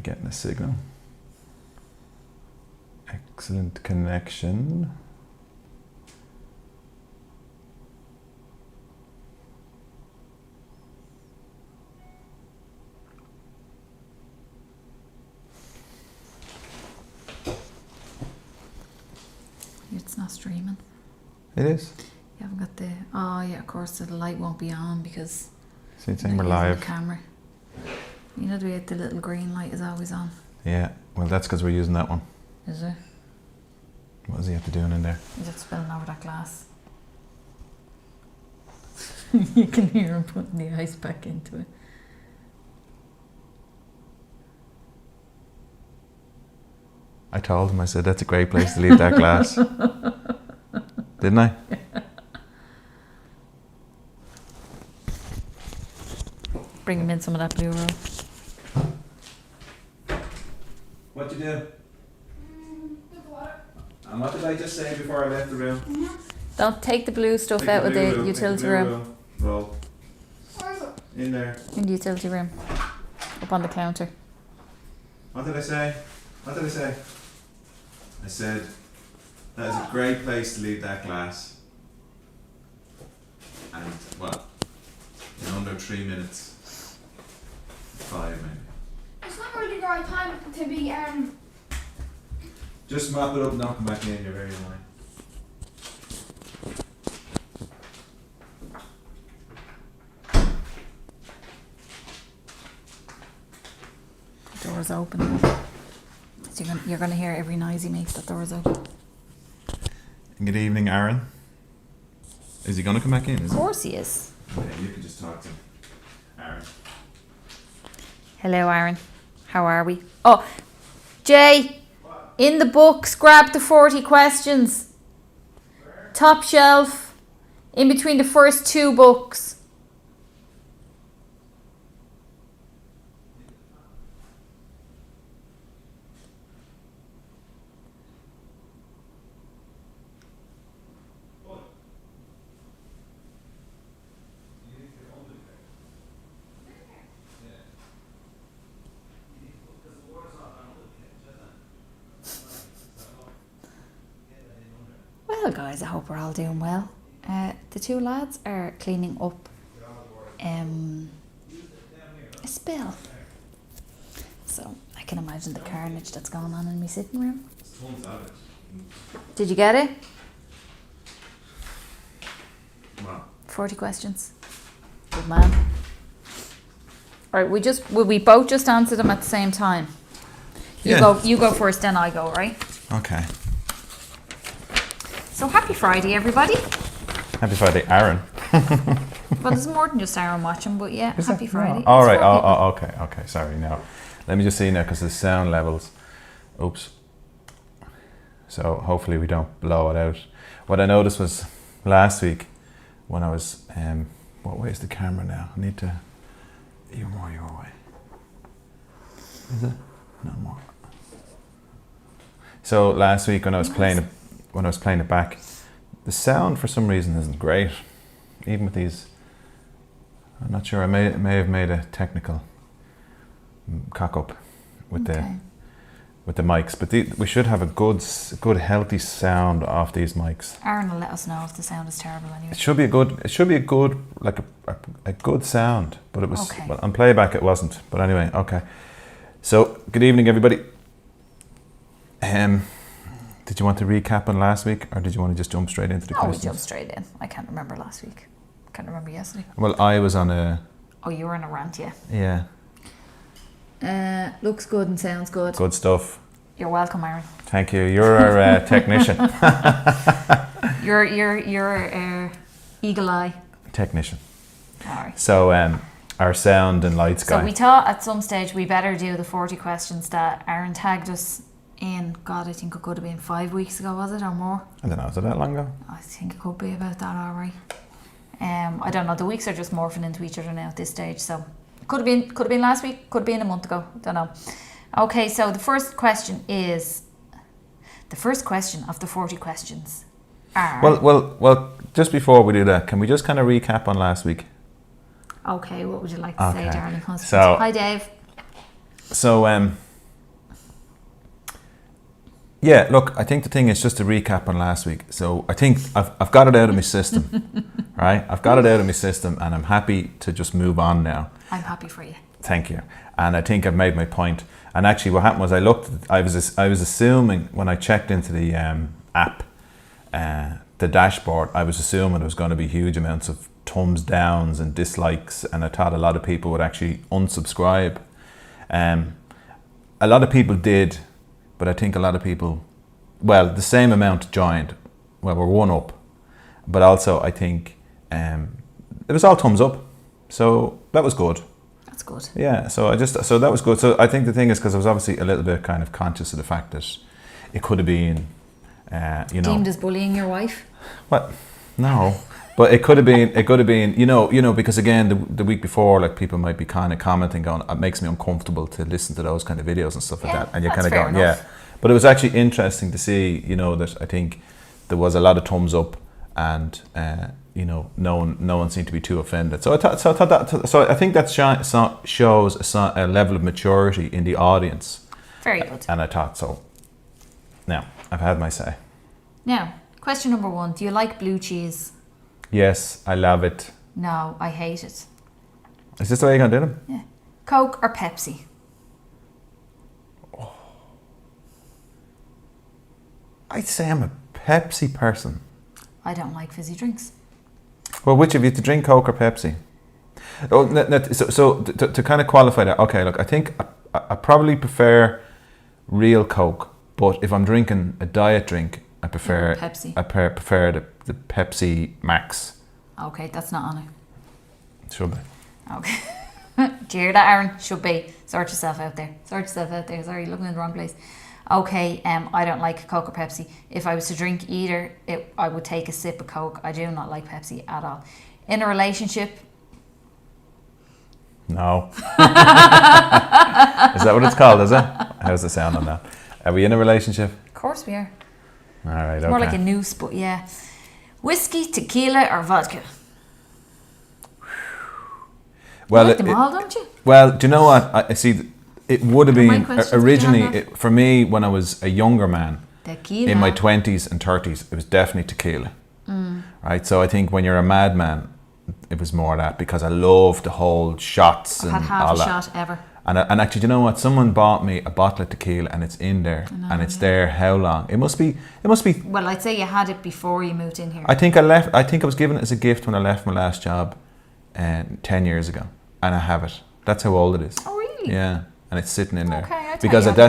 getting a signal? Excellent connection. It's not streaming. It is. You haven't got the... Oh, yeah, of course, the light won't be on because... So you're saying we're live. The camera. You know the little green light is always on. Yeah, well that's because we're using that one. Is it? What is he have to doing in there? He's just spilling over that glass. You can hear him putting the ice back into it. I told him, I said, that's a great place to leave that glass. Didn't I? Bring him in some of that blue roll. What'd you do? And what did I just say before I left the room? Don't take the blue stuff out of the utility room. Roll. In there. In the utility room. Up on the counter. What did I say? I said, that is a great place to leave that glass. And, well, in under 3 minutes. 5 maybe. It's not really the right time to be, Just mop it up and not come back in, you're very annoying. The door's open. So you're going to hear every noise he makes. That door's open. Good evening, Aaron. Is he going to come back in? Of course he is. Yeah, you can just talk to him. Aaron. Hello, Aaron. How are we? Oh, Jay, in the books, grab the 40 questions. Where? Top shelf, in between the first 2 books. Well, guys, I hope we're all doing well. The 2 lads are cleaning up a spill. So I can imagine the carnage that's going on in my sitting room. Did you get it? Wow. 40 questions. Good man. Right, will we both just answer them at the same time? You go first, then I go, right? Okay. So happy Friday, everybody. Happy Friday, Aaron. Well, there's more than just Aaron watching, but yeah, happy Friday. Oh, all right. It's for Okay. Sorry. Now, let me just see now because the sound levels. Oops. So hopefully we don't blow it out. What I noticed was last week when I was what way is the camera now? I need to. You're more your way. Is it? No more. So last week when I was playing it back, the sound for some reason isn't great. Even with these, I'm not sure. I may have made a technical cock up with the mics, but we should have a good healthy sound off these mics. Aaron will let us know if the sound is terrible anyway. It should be a good like a good sound, but it was okay. Well, on playback it wasn't. But anyway, okay. So good evening, everybody. Did you want to recap on last week, or did you want to just jump straight into the questions? We jumped straight in. I can't remember last week. Can't remember yesterday. Well, I was on a... Oh, you were on a rant, yeah. Yeah. Looks good and sounds good. Good stuff. You're welcome, Aaron. Thank you. You're our technician. You're eagle eye. Technician. All right. So, our sound and lights guy. So we thought at some stage we better do the 40 questions that Aaron tagged us in. God, I think it could have been 5 weeks ago, was it, or more? I don't know. Is it that long ago? I think it could be about that, all right. I don't know. The weeks are just morphing into each other now at this stage. So could have been last week. Could have been a month ago. Don't know. Okay. So the first question of the 40 questions are. Well. Just before we do that, can we just kind of recap on last week? Okay. What would you like to say, darling husband? So, hi, Dave. So Yeah, look, I think the thing is just to recap on last week. So I think I've got it out of my system, right? I've got it out of my system, and I'm happy to just move on now. I'm happy for you. Thank you. And I think I've made my point. And actually, what happened was I was assuming when I checked into the app, the dashboard, I was assuming there was going to be huge amounts of thumbs downs and dislikes, and I thought a lot of people would actually unsubscribe. A lot of people did, but I think a lot of people, well, the same amount joined. Well, we're one up, but also I think it was all thumbs up, so that was good. That's good. Yeah, so that was good. So I think the thing is, because I was obviously a little bit kind of conscious of the fact that it could have been, deemed as bullying your wife. What? No. But it could have been, you know, because again, the week before, like people might be kind of commenting, going, it makes me uncomfortable to listen to those kind of videos and stuff like that. And you're kind of going, enough. yeah. But it was actually interesting to see, you know, that I think there was a lot of thumbs up, and you know, no one seemed to be too offended. So I think that shows a level of maturity in the audience. Very good. And I thought so. Now I've had my say. Now, question number 1: do you like blue cheese? Yes, I love it. No, I hate it. Is this the way you're gonna do them? Yeah. Coke or Pepsi? I'd say I'm a Pepsi person. I don't like fizzy drinks. Well, which of you to drink Coke or Pepsi? Oh, so to kind of qualify that, okay, look, I think I probably prefer real Coke, but if I'm drinking a diet drink, I prefer Pepsi. I prefer the Pepsi Max. Okay, that's not on it. Should be. Okay. Do you hear that, Aaron? Should be. Sort yourself out there. Sorry, you're looking in the wrong place. Okay, I don't like Coke or Pepsi. If I was to drink either, I would take a sip of Coke. I do not like Pepsi at all. In a relationship? No. Is that what it's called, is it? How's the sound on that? Are we in a relationship? Of course we are. All right, It's more like a noose, but yeah. Whiskey, tequila or vodka? Well, you like them all, don't you? Well, do you know what? I see. It would have been originally have for me when I was a younger man, Tequila. in my 20s and 30s. It was definitely tequila, right? So I think when you're a madman, it was more that, because I love the whole shots I've and had half all a that. shot ever. And actually, do you know what? Someone bought me a bottle of tequila, and it's in there, and it's there. How long? It must be. Well, I'd say you had it before you moved in here. I think I was given it as a gift when I left my last job, 10 years ago, and I have it. That's how old it is. Oh, really? Yeah, and it's sitting in there. Okay, I'd because tell at you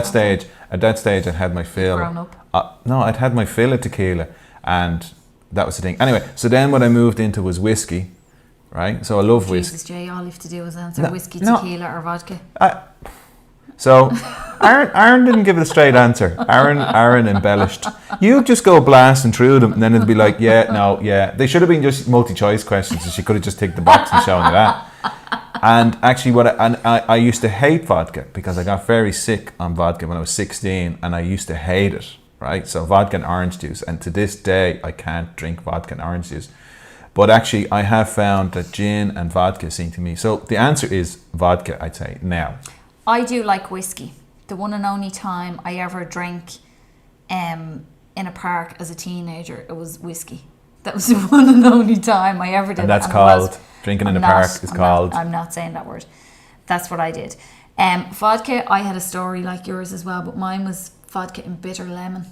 that stage, I'd had my fill. Grown up. No, I'd had my fill of tequila, and that was the thing. Anyway, so then what I moved into was whiskey, right? So I love whiskey. Jesus, Jay, all you have to do is answer whiskey, tequila or vodka. So Aaron didn't give it a straight answer. Aaron embellished. You just go blasting through them, and then it'd be like, yeah, no, yeah. They should have been just multi-choice questions, and she could have just ticked the box and shown you that. And actually, I used to hate vodka, because I got very sick on vodka when I was 16, and I used to hate it, right? So vodka and orange juice, and to this day, I can't drink vodka and orange juice. But actually, I have found that gin and vodka seem to me. So the answer is vodka, I'd say, now. I do like whiskey. The one and only time I ever drank in a park as a teenager, it was whiskey. That was the one and only time I ever did. And that's called, drinking in a park is called. I'm not saying that word. That's what I did. Vodka, I had a story like yours as well, but mine was vodka and bitter lemon.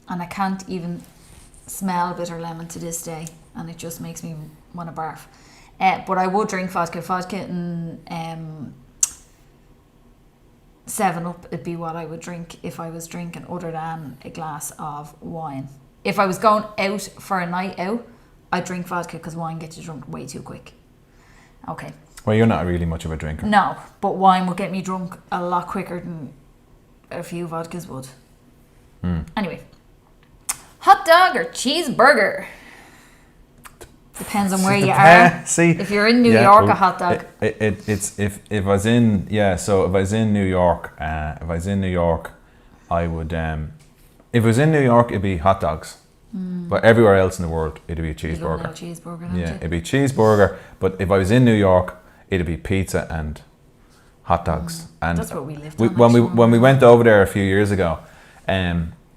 And I can't even smell bitter lemon to this day. And it just makes me want to barf. But I would drink vodka. Vodka and 7-Up would be what I would drink if I was drinking other than a glass of wine. If I was going out for a night out, I'd drink vodka, because wine gets you drunk way too quick. Okay. Well, you're not really much of a drinker. No, but wine would get me drunk a lot quicker than a few vodkas would. Anyway. Hot dog or cheeseburger? Depends on where you are. See, if you're in New York, a hot dog. It's if I was in New York, I would. If it was in New York, it'd be hot dogs. But everywhere else in the world, it'd be a cheeseburger. You love a cheeseburger, don't you? It'd be cheeseburger. But if I was in New York, it'd be pizza and hot dogs. And that's what we lived on. When we went over there a few years ago,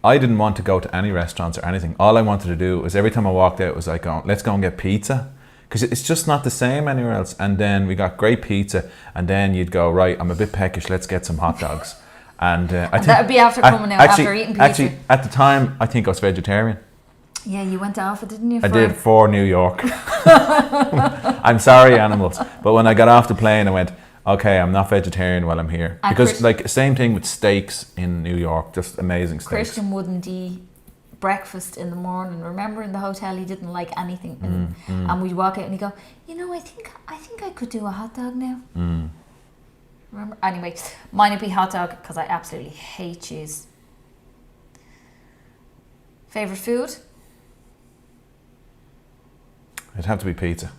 I didn't want to go to any restaurants or anything. All I wanted to do was every time I walked out was like, oh, let's go and get pizza. Because it's just not the same anywhere else. And then we got great pizza. And then you'd go, right, I'm a bit peckish, let's get some hot dogs. And I think that would be after coming out, after eating pizza. Actually, at the time, I think I was vegetarian. Yeah, you went off it, didn't you? I did for New York. I'm sorry, animals. But when I got off the plane, I went, okay, I'm not vegetarian while I'm here. And because like same thing with steaks in New York, just amazing steaks. Christian wouldn't eat breakfast in the morning. Remember in the hotel he didn't like anything, and we'd walk out and he'd go, you know, I think I could do a hot dog now. Remember? Anyway, mine would be hot dog because I absolutely hate cheese. Favorite food? It'd have to be pizza.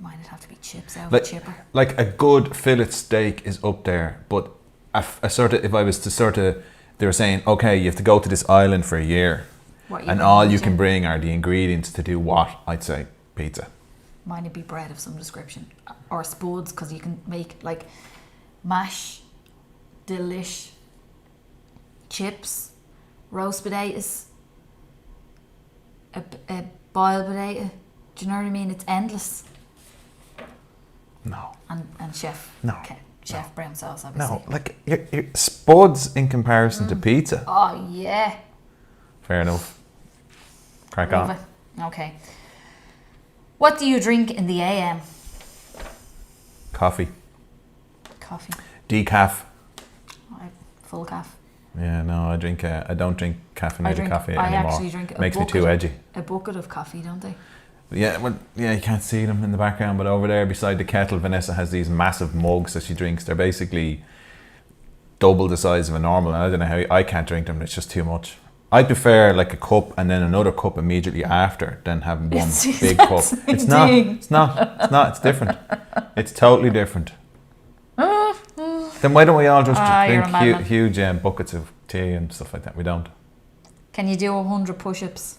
Mine would have to be chips out of chipper. Like a good fillet steak is up there, but a sort of, if I was to sort of, they were saying, okay, you have to go to this island for a year, and all you can bring are the ingredients to do what? I'd say pizza. Mine would be bread of some description, or spuds, because you can make like mash, delish, chips, roast potatoes, a boiled potato. Do you know what I mean? It's endless. No. And chef. No. Okay. Chef brown sauce, obviously. No, like you're spuds in comparison to pizza. Oh yeah. Fair enough. Crack Leave on. it. Okay. What do you drink in the AM? Coffee. Coffee. Decaf. Full calf. Yeah, no, I don't drink caffeinated coffee anymore. I actually drink Makes me too edgy. A bucket of coffee, don't they? Yeah, well, yeah, you can't see them in the background, but over there beside the kettle, Vanessa has these massive mugs that she drinks. They're basically double the size of a normal, and I don't know how I can't drink them. It's just too much. I prefer like a cup and then another cup immediately after than having one big cup. It's not. It's different. It's totally different. Then why don't we all just drink huge buckets of tea and stuff like that? We don't. Can you do 100 push-ups?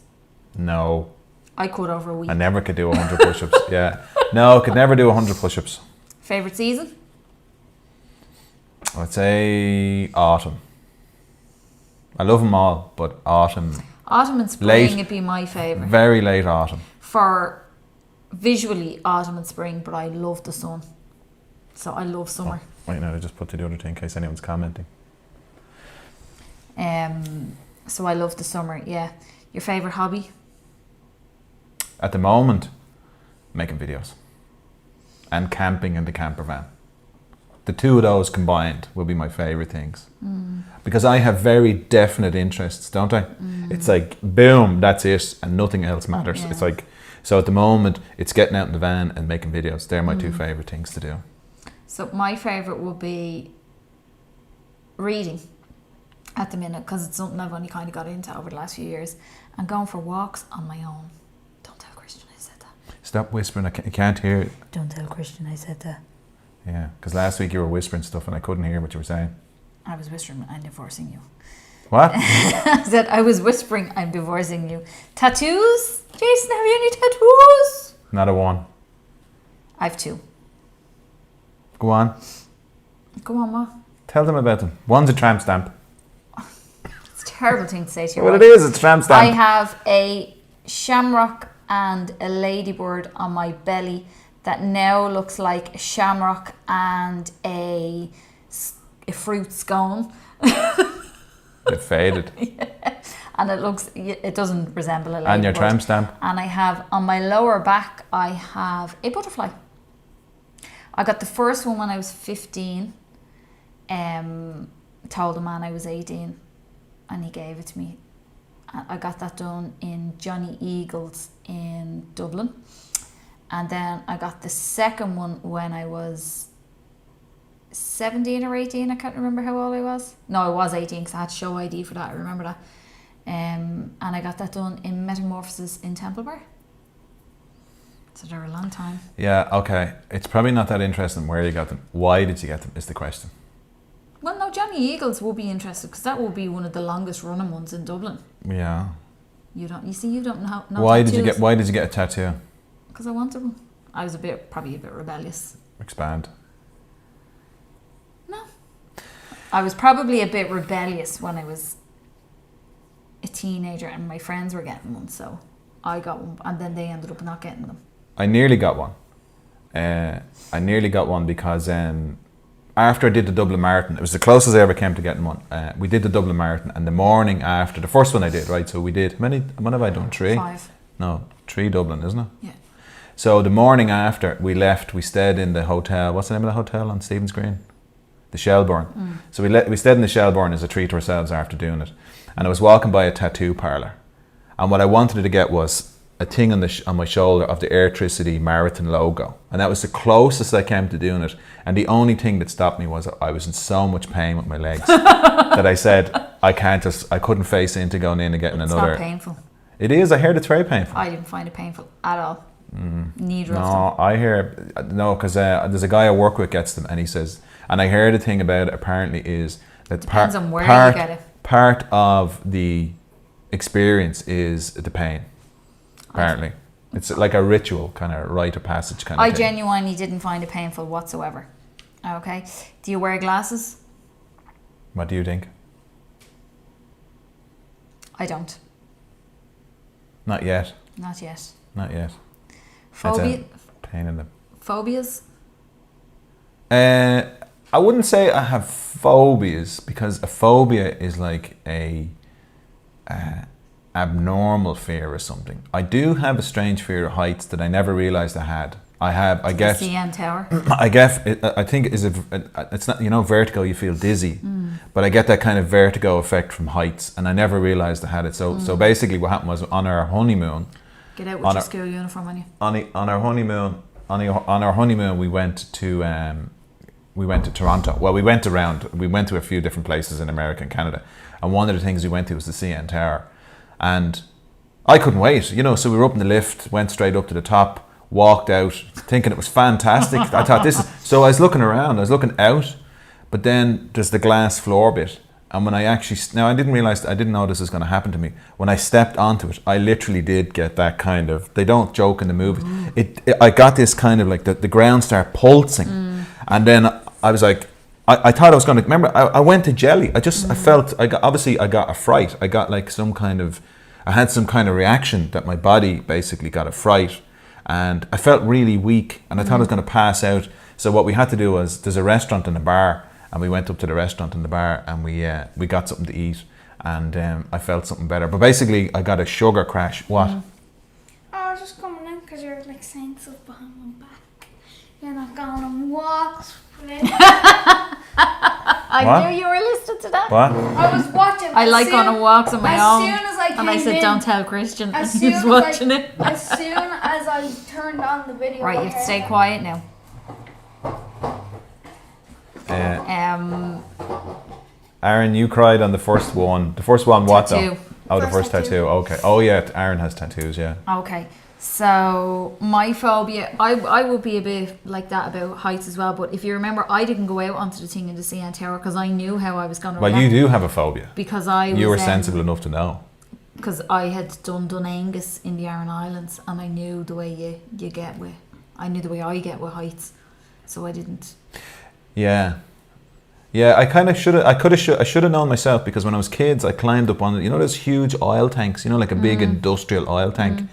No. I could over a week. I never could do 100 push-ups. Yeah. No, could never do 100 push-ups. Favourite season? I'd say autumn. I love them all, but autumn. Autumn and spring would be my favourite. Very late autumn. For visually autumn and spring, but I love the sun. So I love summer. Oh, wait, no, I just put the other thing in case anyone's commenting. So I love the summer, yeah. Your favourite hobby? At the moment, making videos. And camping in the camper van. The two of those combined will be my favourite things. Because I have very definite interests, don't I? It's like, boom, that's it, and nothing else matters. Yeah. It's like, so at the moment, it's getting out in the van and making videos. They're my two favourite things to do. So my favourite would be reading at the minute, because it's something I've only kind of got into over the last few years, and going for walks on my own. Don't tell Christian I said that. Stop whispering, I can't hear it. Don't tell Christian I said that. Yeah, because last week you were whispering stuff and I couldn't hear what you were saying. I was whispering, I'm divorcing you. What? I said I was whispering, I'm divorcing you. Tattoos? Jason, have you any tattoos? Not a one. I have 2. Go on. Go on, Ma. Tell them about them. One's a tramp stamp. It's a terrible thing to say to your Well, wife. it is. It's a tramp stamp. I have a shamrock and a ladybird on my belly that now looks like a shamrock and a fruit scone. It faded. Yeah. And it doesn't resemble a ladybird. And your tramp stamp. And I have, on my lower back, I have a butterfly. I got the first one when I was 15. Told a man I was 18 and he gave it to me. I got that done in Johnny Eagles in Dublin. And then I got the second one when I was 17 or 18. I can't remember how old I was. No, I was 18 because I had show ID for that. I remember that. And I got that done in Metamorphosis in Temple Bar. So they're a long time. Yeah, okay. It's probably not that interesting where you got them. Why did you get them is the question. Well, no, Johnny Eagles will be interested because that will be one of the longest running ones in Dublin. Yeah. You don't know. Why did you get a tattoo? Because I wanted one. I was probably a bit rebellious. Expand. No. I was probably a bit rebellious when I was a teenager and my friends were getting one, so I got one and then they ended up not getting them. I nearly got one. Because after I did the Dublin Marathon, it was the closest I ever came to getting one. We did the Dublin Marathon, and the morning after, the first one I did, right? So we did, what have I done? 3? 5. No, 3 Dublin, isn't it? Yeah. So the morning after we left, we stayed in the hotel. What's the name of the hotel on Stephen's Green? The Shelbourne. So we stayed in the Shelbourne as a treat to ourselves after doing it. And I was walking by a tattoo parlour. And what I wanted to get was a thing on my shoulder of the Airtricity Marathon logo. And that was the closest I came to doing it. And the only thing that stopped me was I was in so much pain with my legs that I said, I couldn't face into going in and getting another. It's not painful. It is, I heard it's very painful. I didn't find it painful at all. Neither of them. No, I hear, no, because there's a guy I work with gets them, and he says, and I heard the thing about it apparently is that Depends on where you get it. Part of the experience is the pain, apparently. It's like a ritual kind of rite of passage kind of I thing. genuinely didn't find it painful whatsoever. Okay. Do you wear glasses? What do you think? I don't. Not yet. Not yet. Not yet. Phobia? It's a pain in the... Phobias? I wouldn't say I have phobias, because a phobia is like a abnormal fear or something. I do have a strange fear of heights that I never realised I had. I guess. The CN Tower. I think it's not, vertigo, you feel dizzy, but I get that kind of vertigo effect from heights, and I never realised I had it. So basically what happened was on our honeymoon. Get out with your school uniform on you. On our honeymoon we went to Toronto. Well, we went to a few different places in America and Canada, and one of the things we went to was the CN Tower, and I couldn't wait, so we were up in the lift, went straight up to the top, walked out thinking it was fantastic. I thought so I was looking around, I was looking out, but then there's the glass floor bit, and when I didn't know this was going to happen to me. When I stepped onto it, I literally did get that kind of, they don't joke in the movies, I got this kind of like the ground started pulsing, and then I was like, I thought I was going to, remember, I went to jelly. I felt, I got a fright. I got like I had some kind of reaction that my body basically got a fright, and I felt really weak, and I thought I was going to pass out. So what we had to do was, there's a restaurant and a bar, and we went up to the restaurant and the bar, and we got something to eat, and I felt something better. But basically, I got a sugar crash. What? I was just coming in because you're like saying stuff behind my back. You're not going on walks. I knew you were listening to that. What? I was watching. I like going on walks on my own. As soon as I came and I said, in, don't tell Christian. as And soon he was as watching I, it. As soon as I turned on the video. Right, you have to stay quiet now. Aaron, you cried on the first one. The first one, what Tattoo. though? Oh, the first tattoo. Okay. Oh yeah, Aaron has tattoos. Yeah. Okay, so my phobia, I would be a bit like that about heights as well. But if you remember, I didn't go out onto the thing in the CN Tower because I knew how I was going to. Well, you do have a phobia. Because you were sensible enough to know. Because I had done Dunangus in the Aran Islands, and I knew the way you get with. I knew the way I get with heights, so I didn't. Yeah. Yeah, I should have known myself, because when I was kids, I climbed up on, those huge oil tanks, like a big industrial oil tank.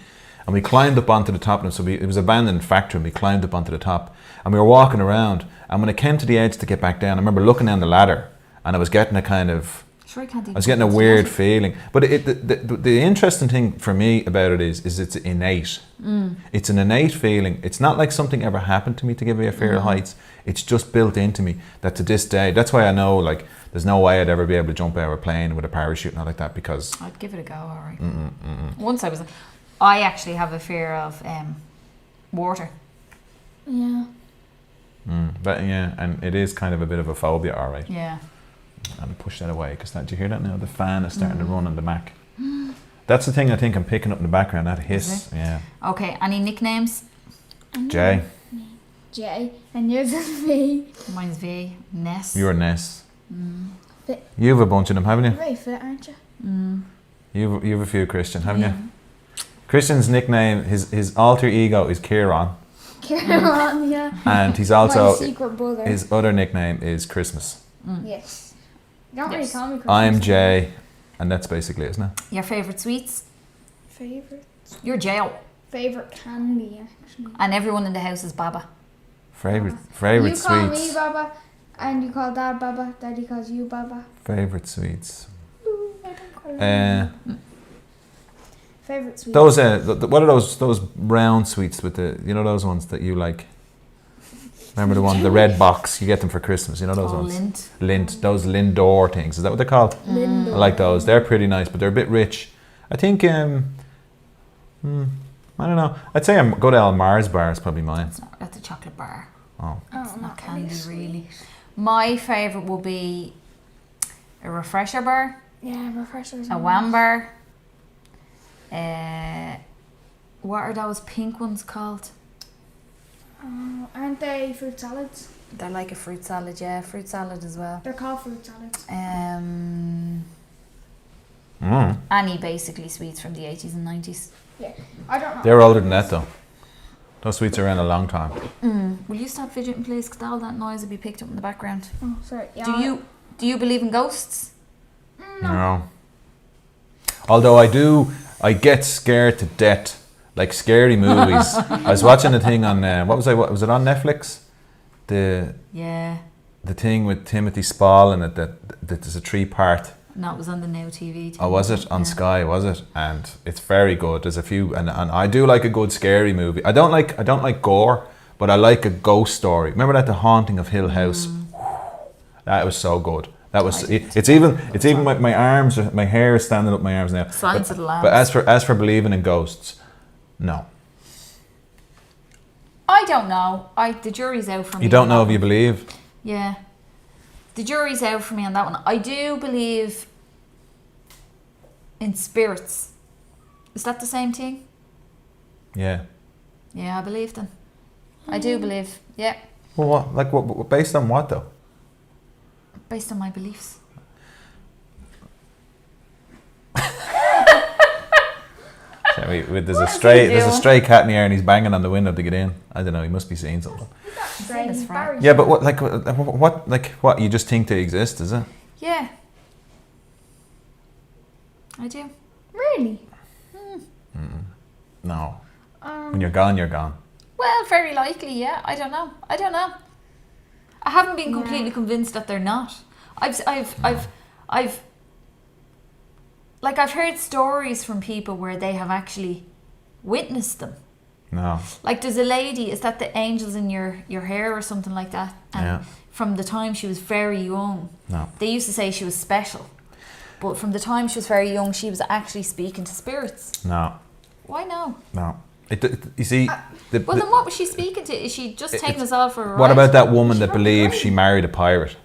And we climbed up onto the top of them. So it was an abandoned factory, and we climbed up onto the top. And we were walking around. And when it came to the edge to get back down, I remember looking down the ladder, and I was getting a kind of, I was getting a weird feeling. But the interesting thing for me about it is it's innate. It's an innate feeling. It's not like something ever happened to me to give me a fear of heights. It's just built into me that to this day, that's why I know, like, there's no way I'd ever be able to jump out of a plane with a parachute and all like that, because I'd give it a go, all right. Once I actually have a fear of water. Yeah. But yeah, and it is kind of a bit of a phobia, all right. Yeah. And push that away, because do you hear that now? The fan is starting to run on the Mac. That's the thing I think I'm picking up in the background, that hiss. Yeah. Okay, any nicknames? Jay. J, and yours is V. Mine's V. Ness. You're Ness. You have a bunch of them, haven't you? You're very fit, aren't you? You have a few, Christian, haven't you? Christian's nickname, his alter ego is Kieran. Kieran, yeah. And he's also, my secret brother. his other nickname is Christmas. Yes. You don't really Yes. call me Christmas. I'm Jay, and that's basically it, isn't it? Your favourite sweets? Favorite You're candy, actually. and everyone in the house is Baba. Favorite You call me sweets. Baba, and you call Dad Baba. Daddy calls you Baba. Favorite sweets. Ooh, I don't call him. Favorite sweet. Those what are those round sweets with the those ones that you like? Remember the red box? You get them for Christmas. You know those ones. Lint. Those Lindor things. Is that what they're called? Lindor. I like those. They're pretty nice, but they're a bit rich. I think. I don't know. I'd say a good old Mars bar is probably mine. That's a chocolate bar. Oh. It's not candy really. My favourite will be a refresher bar, Yeah, refreshers. a Wham bar. What are those pink ones called? Aren't they fruit salads? They're like a fruit salad, yeah, fruit salad as well. They're called fruit salads. Any basically sweets from the 80s and 90s. Yeah, I don't know. They're older than that though. Those sweets are around a long time. Will you stop fidgeting please, because all that noise will be picked up in the background. Oh, sorry. Yeah, Do you believe in ghosts? No. Although I get scared to death. Like scary movies. I was watching a thing on what was it on Netflix? The thing with Timothy Spall in it that there's a 3-part. No, it was on the Now TV. Oh, was it on Sky? Was it? And it's very good. There's a few, and I do like a good scary movie. I don't like gore, but I like a ghost story. Remember that The Haunting of Hill House? That was so good. That was it's even my arms, my hair is standing up my arms now. Silence of the Lambs. But as for believing in ghosts, no. I don't know. The jury's out for me. You don't on know that if you one. believe. Yeah. The jury's out for me on that one. I do believe in spirits. Is that the same thing? Yeah. Yeah, I believe them. I do believe. Yeah. Well, what? Like what? Based on what though? Based on my beliefs. There's a stray cat in the air and he's banging on the window to get in. I don't know. He must be seeing something. Famous for it. Yeah, but what? You just think they exist, is it? Yeah. I do. Really? No. When you're gone, you're gone. Well, very likely, yeah. I don't know. I haven't been completely convinced that they're not. I've heard stories from people where they have actually witnessed them. No. Like there's a lady, is that the angels in your hair or something like that? And from the time she was very young, they used to say she was special. But from the time she was very young, she was actually speaking to spirits. No. Why no? No. You see... Then what was she speaking to? Is she just taking us all for a ride? What about that woman that believes she married a pirate?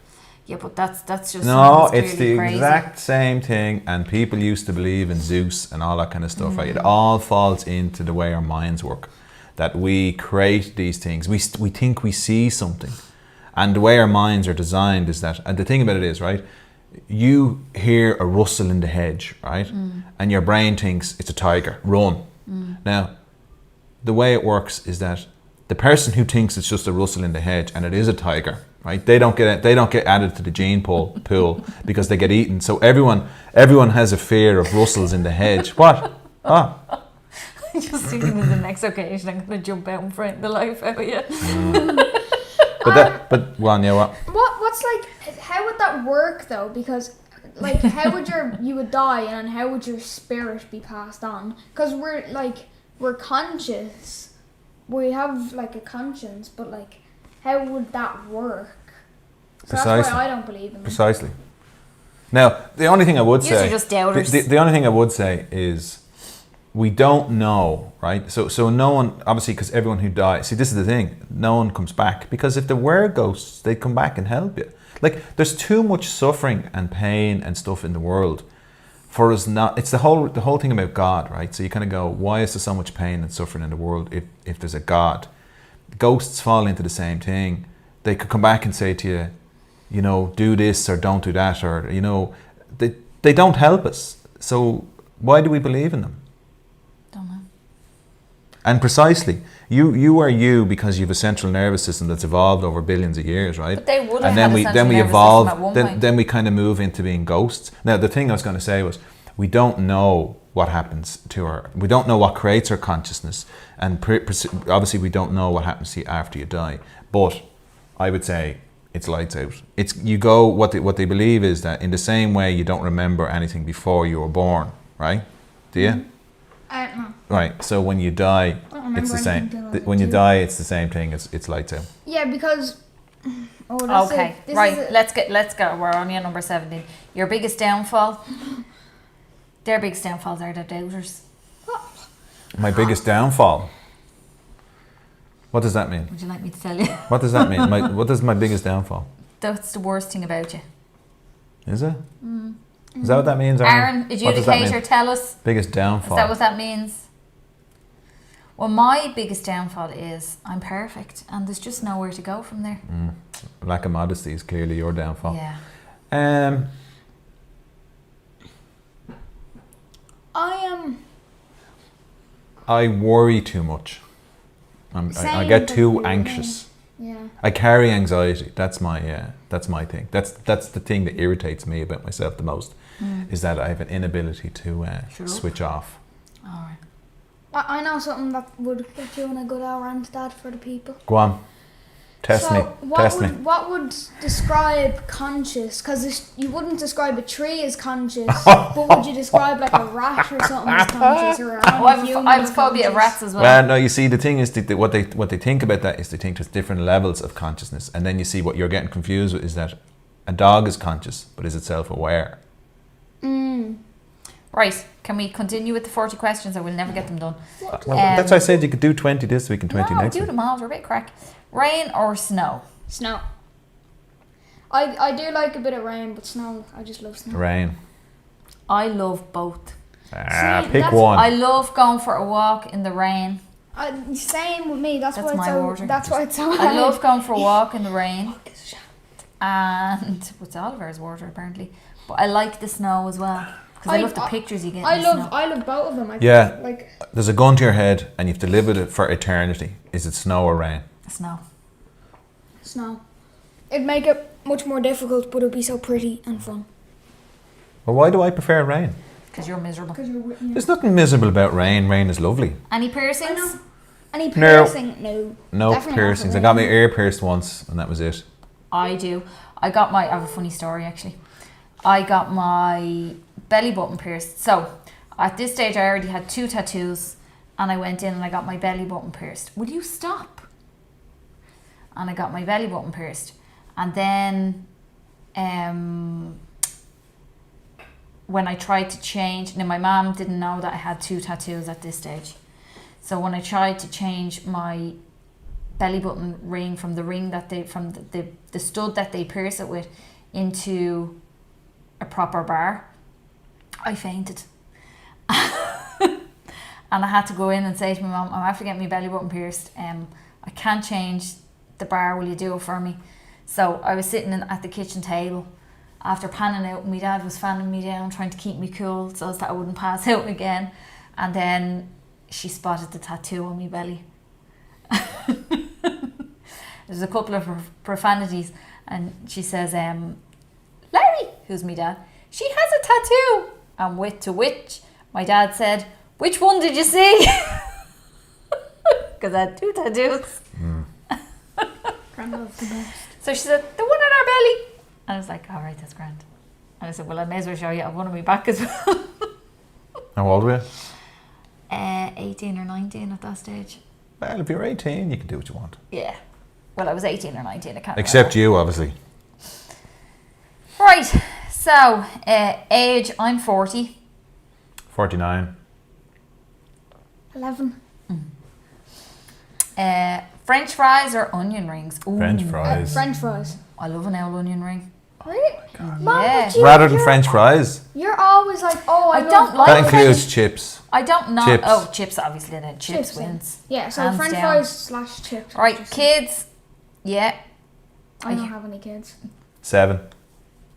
Yeah, but that's just... No, something that's it's the clearly crazy. exact same thing, and people used to believe in Zeus and all that kind of stuff, right? It all falls into the way our minds work, that we create these things. We think we see something, and the way our minds are designed is that, and the thing about it is, right, you hear a rustle in the hedge, right, and your brain thinks it's a tiger, run. Now, the way it works is that the person who thinks it's just a rustle in the hedge and it is a tiger, right? They don't get added to the gene pool because they get eaten. So everyone has a fear of rustles in the hedge. What? Ah. Just thinking of the next occasion I'm going to jump out and frighten the life out of you. But one, yeah, what? What's like? How would that work though? Because like, how would you would die, and how would your spirit be passed on? Because we're conscious, we have like a conscience, but like, how would that work? So that's why I don't believe in them. Precisely. Now, the only thing I would say, You're just doubters. the only thing I would say is, we don't know, right? So no one, obviously, because everyone who dies, see, this is the thing, no one comes back, because if there were ghosts, they'd come back and help you. Like, there's too much suffering and pain and stuff in the world for us not. It's the whole thing about God, right? So you kind of go, why is there so much pain and suffering in the world if there's a God? Ghosts fall into the same thing. They could come back and say to you, you know, do this or don't do that, or, you know, they don't help us. So why do we believe in them? Don't know. And precisely, you are you because you have a central nervous system that's evolved over billions of years, right? But they would have and had then a we central then we nervous evolve. system at one point. Then we kind of move into being ghosts. Now, the thing I was going to say was, we don't know what happens to her. We don't know what creates her consciousness, and obviously we don't know what happens to you after you die. But I would say it's lights out. It's you go. What they believe is that in the same way you don't remember anything before you were born, right? Do you? I don't know. Right. So when you die, don't it's the remember same. anything till I was When you two. die, it's the same thing. It's lights out. Yeah, because. Oh, that's Okay, This right. is Let's go. We're on your number 17. Your biggest downfall. Their biggest downfalls are their doubters. My biggest downfall. What does that mean? Would you like me to tell you? What does that mean? What is my biggest downfall? That's the worst thing about you. Is it? Is that what that means, Aaron? Aaron, What does that mean? adjudicator, tell us. Biggest Is downfall. that what that means? Well, my biggest downfall is I'm perfect and there's just nowhere to go from there. Lack of modesty is clearly your downfall. Yeah. I worry too much. I Same, get but too you're anxious. Yeah. I carry anxiety. That's my thing. That's the thing that irritates me about myself the most, is that I have an inability to Shut up. switch off. All right. I know something that would get you in a good hour rant, Dad, for the people. Go on. Test me. What would describe conscious? Because you wouldn't describe a tree as conscious, but would you describe like a rat or something as conscious, or a Oh, human I have as a phobia of conscious? rats as well. Well, no, you see, the thing is that what they think about that is they think there's different levels of consciousness, and then you see what you're getting confused with is that a dog is conscious, but is it self-aware? Right, can we continue with the 40 questions or we'll never get them done? Well, that's why I said you could do 20 this week and 20 No, next do week. them all, they're a bit crack. Rain or snow? Snow. I do like a bit of rain, but snow, I just love snow. Rain. I love both. See, Pick that's- one. I love going for a walk in the rain. Same with me. That's That's why it's my so. water. That's why it's so. I hard. love going for a walk in the rain. And what's Oliver's water apparently. But I like the snow as well. Because I love the pictures you get in the snow. I love both of them. Yeah. Like There's a gun to your head and you have to live with it for eternity. Is it snow or rain? Snow. snow. It'd make it much more difficult, but it'd be so pretty and fun. Well, why do I prefer rain? Because you're miserable. Because you're There's nothing miserable about rain. Rain is lovely. Any I piercings? know. Any piercing? No. No Definitely not piercings. for I got my rain. ear pierced once and that was it. I do. I have a funny story actually. I got my belly button pierced. So at this stage I already had 2 tattoos and I went in and I got my belly button pierced. Will you stop? And I got my belly button pierced. And then when I tried to change, now my mom didn't know that I had 2 tattoos at this stage. So when I tried to change my belly button ring from the ring that the stud that they pierce it with into a proper bar, I fainted. And I had to go in and say to my mum, I'm after getting my belly button pierced. I can't change the bar, will you do it for me? So I was sitting at the kitchen table after panning out, and my dad was fanning me down, trying to keep me cool so as that I wouldn't pass out again. And then she spotted the tattoo on my belly. There's a couple of profanities, and she says, Larry, who's my dad, she has a tattoo. And to which my dad said, which one did you see? Because I had 2 tattoos. Grandma's the best. So she said, the one on our belly. And I was like, all right, that's grand. And I said, well, I may as well show you I have one on my back as well. How old were you? 18 or 19 at that stage. Well, if you're 18, you can do what you want. Yeah. Well, I was 18 or 19, I can't Except remember. you, obviously. Right, so age, I'm 40. 49. 11. French fries or onion rings? Ooh, French fries. French fries. I love an old onion ring. Really? Mom, Yeah. but you, Rather than you're- French fries. You're always like, oh, I I love don't like That French- includes chips. I don't know. Chips. Oh, chips, obviously. Then chips yeah. wins. Yeah, so Hands French down. fries / chips. All right, Just- kids. Yeah, I don't have any kids. 7.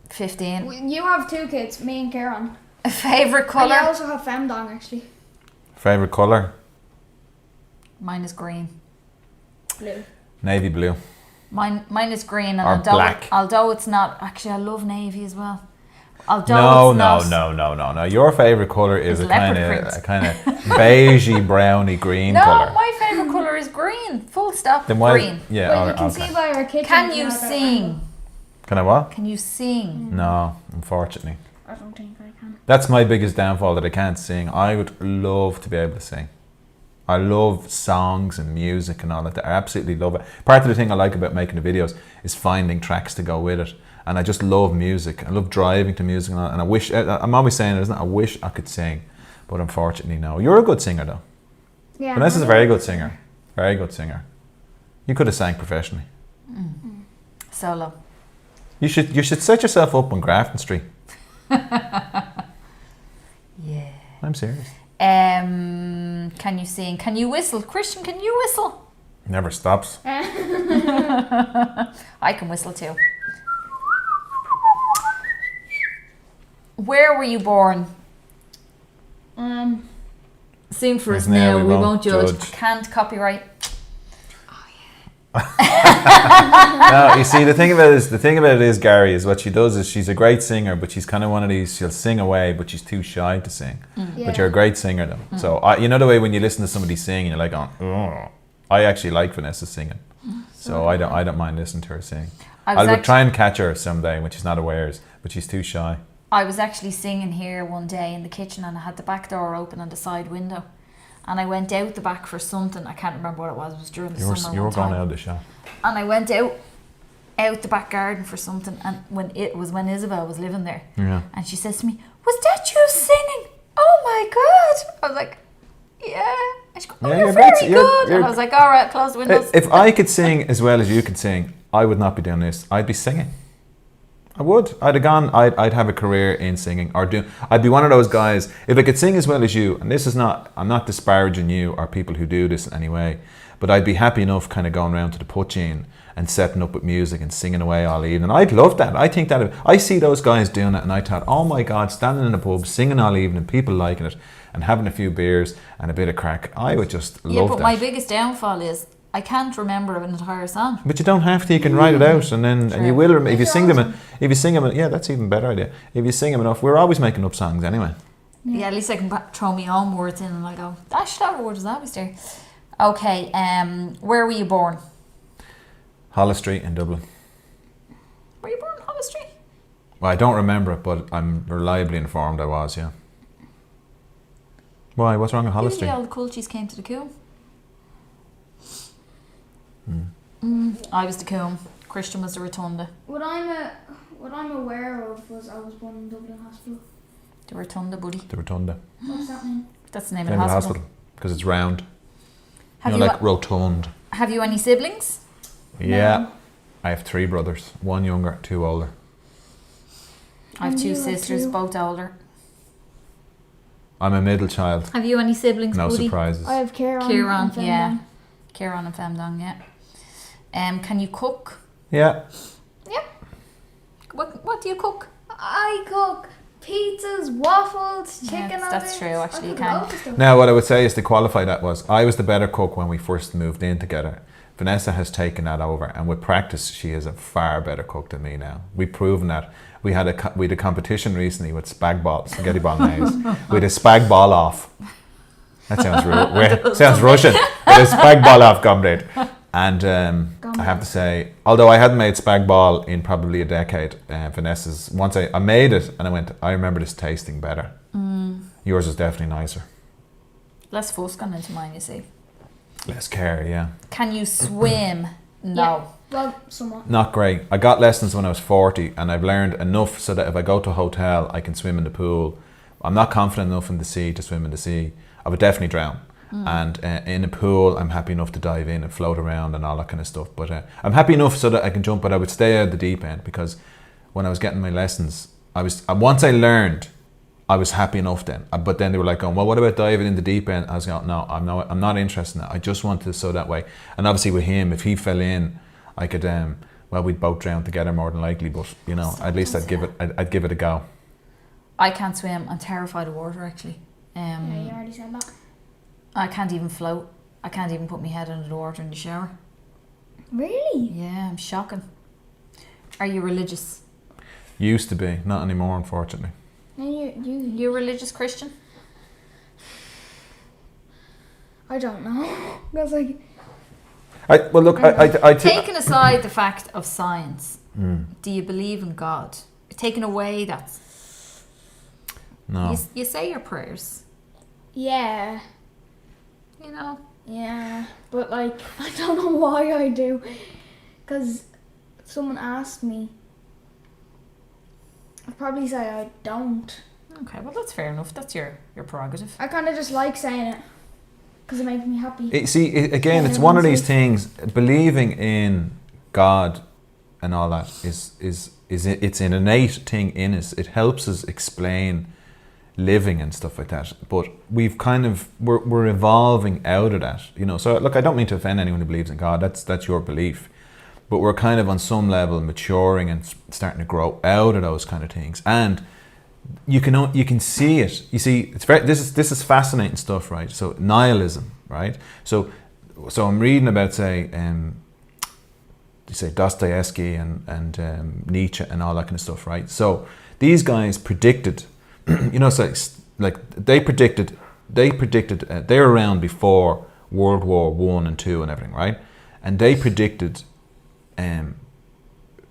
15. You have 2 kids, me and Karen. Favorite And I color? also have femdong, actually. Favourite colour? Mine is green. Blue. Navy blue. Mine is green, and Or black. although it's not, actually I love navy as well. Although No. Your favourite colour is It's a kind leopard of print. beigey, browny, green No, colour. my favourite colour is green. Full stop. Then why? Green. Yeah. But all you right, can okay. see by our kitchen. Can we you have that sing? Can I what? Can you sing? No, unfortunately. I don't think I can. That's my biggest downfall, that I can't sing. I would love to be able to sing. I love songs and music and all that. I absolutely love it. Part of the thing I like about making the videos is finding tracks to go with it. And I just love music. I love driving to music and all. And I wish, I'm always saying it, isn't it? I wish I could sing. But unfortunately, no. You're a good singer, though. Yeah. Vanessa's a very good singer. Very good singer. You could have sang professionally. Solo. You should set yourself up on Grafton Street. Yeah. I'm serious. Can you sing? Can you whistle? Christian, can you whistle? Never stops. I can whistle too. Where were you born? Sing for us now. We won't judge. I can't copyright. No, you see, the thing about it is, Gary, is what she does is she's a great singer, but she's kind of one of these. She'll sing away, but she's too shy to sing. Yeah. But you're a great singer, though. So you know the way when you listen to somebody sing, you're like, oh, I actually like Vanessa singing. So I don't mind listening to her sing. I would try and catch her someday when she's not aware, but she's too shy. I was actually singing here one day in the kitchen, and I had the back door open and the side window, and I went out the back for something. I can't remember what it was. It was during the summer. You were going out of the shop. And I went out the back garden for something, and when Isabel was living there, Yeah. and she says to me, "Was that you singing? Oh my God!" I was like, "Yeah." And she goes, "Oh, Yeah, you're you're very great. good." You're- And I was like, "All right, close the windows." If I could sing as well as you could sing, I would not be doing this. I'd be singing. I would. I'd have gone. I'd have a career in singing, I'd be one of those guys. If I could sing as well as you, and this is not, I'm not disparaging you or people who do this in any way, but I'd be happy enough kind of going around to the putchin and setting up with music and singing away all evening. I'd love that. I think that I see those guys doing it, and I thought, oh my God, standing in a pub, singing all evening, people liking it, and having a few beers and a bit of crack. I would just love that. My biggest downfall is I can't remember an entire song. But you don't have to. You can write it out, and then and you will. If you sing them, yeah, that's even better idea. If you sing them enough, we're always making up songs anyway. Yeah, at least I can throw my own words in, and I go, that word is always there. Okay, where were you born? Hollis Street in Dublin. Were you born in Hollis Street? Well, I don't remember it, but I'm reliably informed I was. Yeah. Why? What's wrong with Hollis Street? Usually all the culchies came to the Coombe. I was the Coombe. Christian was the Rotunda. What I'm aware of was I was born in Dublin Hospital. The Rotunda, buddy. The Rotunda. What's that mean? That's the name Name of of the the hospital. because it's round. Have Like rotund. Have you any siblings? Yeah. I have 3 brothers. 1 younger, 2 older. I have And 2 you have sisters, 2? both older. I'm a middle child. Have you any siblings, No buddy? surprises. I have Kieran. Kieran, and yeah. Femdon. Kieran and Femdon, yeah. Can you cook? Yeah. What do you cook? I cook pizzas, waffles, Yeah, chicken. that's true, actually, you can. Now, what I would say is to qualify that was I was the better cook when we first moved in together. Vanessa has taken that over, and with practice, she is a far better cook than me now. We've proven that. We had a competition recently with spaghetti bolognese. We had a spag ball off. That sounds Russian. We had a spag ball off comrade. And I have to say, although I hadn't made spag ball in probably a decade, Vanessa's, once I made it and I went, I remember this tasting better. Yours is definitely nicer. Less fuss gone into mine, you see. Less care, yeah. Can you swim? No. Yeah. Well, somewhat. Not great. I got lessons when I was 40 and I've learned enough so that if I go to a hotel, I can swim in the pool. I'm not confident enough in the sea to swim in the sea. I would definitely drown. And in a pool, I'm happy enough to dive in and float around and all that kind of stuff. But I'm happy enough so that I can jump, but I would stay out of the deep end because when I was getting my lessons, once I learned, I was happy enough then. But then they were like, going, well, what about diving in the deep end? I was going, no, I'm not interested in that. I just wanted to so that way. And obviously with him, if he fell in, I could, we'd both drown together more than likely. But you know, at least I'd give it a go. I can't swim. I'm terrified of water, actually. Yeah, you already said that. I can't even float. I can't even put my head under the water in the shower. Really? Yeah, I'm shocking. Are you religious? Used to be, not anymore, unfortunately. And You a religious Christian? I don't know. Because like, Taking aside the fact of science, do you believe in God? Taking away that. No. You say your prayers. yeah, You know. yeah, but like, I don't know why I do. Because if someone asked me, I'd probably say I don't. Okay, well that's fair enough. That's your prerogative. I kind of just like saying it because it makes me happy. Again, it's one of these things. Believing in God and all that it's an innate thing in us. It helps us explain living and stuff like that. But we've we're evolving out of that. You know. So look, I don't mean to offend anyone who believes in God. That's your belief. But we're kind of on some level maturing and starting to grow out of those kind of things. And you can see it. You see, this is fascinating stuff, right? So nihilism, right? So I'm reading about say Dostoevsky and Nietzsche and all that kind of stuff, right? So these guys predicted, so like they predicted they were around before World War I and II and everything, right? And they predicted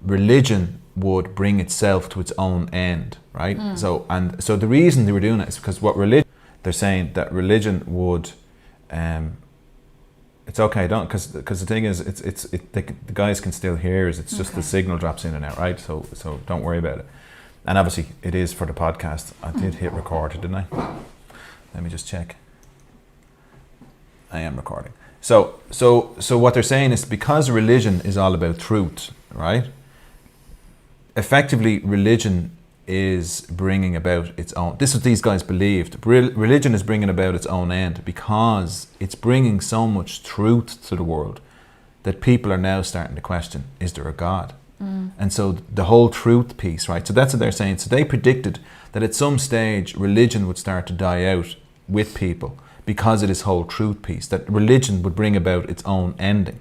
religion would bring itself to its own end, right? So the reason they were doing it is because they're saying that religion would, it's okay, don't, because the thing is, the guys can still hear us. It's just the signal drops in and out, right? So don't worry about it. And obviously, it is for the podcast. I did hit record, didn't I? Let me just check. I am recording. So what they're saying is because religion is all about truth, right? Effectively, religion is bringing about its own. This is what these guys believed. Religion is bringing about its own end because it's bringing so much truth to the world that people are now starting to question: is there a God? And so the whole truth piece, right? So that's what they're saying. So they predicted that at some stage religion would start to die out with people because of this whole truth piece. That religion would bring about its own ending.